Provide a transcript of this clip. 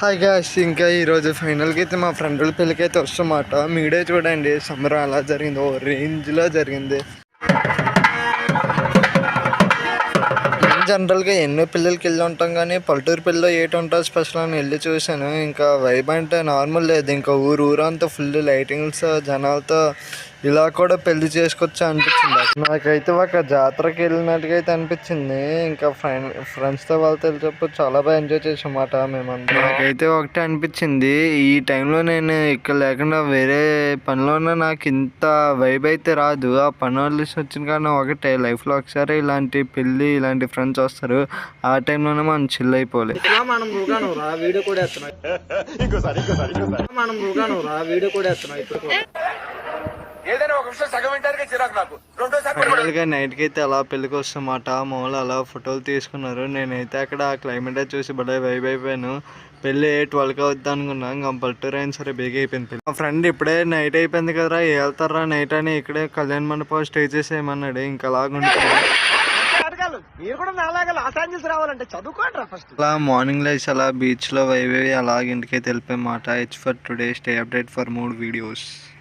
Hi guys, ఇంకా ఈరోజు ఫైనల్కి అయితే మా ఫ్రెండ్ వాళ్ళ పెళ్ళికి అయితే వస్తామాట. మీడే చూడండి సంబరం అలా జరిగింది, ఓ రేంజ్లో జరిగింది. జనరల్గా ఎన్నో పిల్లలకి వెళ్ళి ఉంటాం, కానీ పల్లెటూరు పిల్లలు ఏటి ఉంటుంది స్పెషల్ అని వెళ్ళి చూశాను. ఇంకా వైబ్ అంటే నార్మల్ లేదు, ఇంకా ఊరంతా ఫుల్ లైటింగ్స్ జనాలతో ఇలా కూడా పెళ్లి చేసుకోవచ్చు అనిపించింది. నాకైతే ఒక జాతరకి వెళ్ళినట్టుగా అయితే అనిపించింది. ఇంకా ఫ్రెండ్స్తో వాళ్ళతో వెళ్ళేటప్పుడు చాలా బాగా ఎంజాయ్ చేసామాట మేమందరం. నాకైతే ఒకటే అనిపించింది, ఈ టైంలో నేను ఇక్కడ లేకుండా వేరే పనిలోనే నాకు ఇంత వైబ్ అయితే రాదు. ఆ పని వదిలేసి వచ్చిన కానీ ఒకటే, లైఫ్లో ఒకసారి ఇలాంటి పెళ్ళి ఇలాంటి ఫ్రెండ్స్ వస్తారు, ఆ టైంలోనే మనం చిల్ అయిపోవాలి. నైట్కి అయితే అలా పెళ్ళికి వస్తామాట. మామూలు అలా ఫోటోలు తీసుకున్నారు. నేనైతే అక్కడ క్లైమేట్ చూసి భలే వైబ్ అయిపోయాను. పెళ్ళి 12కి అవుద్ది అనుకున్నా, ఇంకా పల్లెటూరు అయినా సరే బేగా అయిపోయింది. మా ఫ్రెండ్ ఇప్పుడే నైట్ అయిపోయింది కదరా, వెళ్తారా నైట్ అని ఇక్కడే కళ్యాణ మండపం స్టే చేసేయమన్నాడు. ఇంకా అలాగుంటుంది. అలా మార్నింగ్ లైఫ్ అలా బీచ్ లో వైబ్ అలాగ ఇంటికైతే వెళ్ళిపోయామాట. It's for today, stay update for more videos.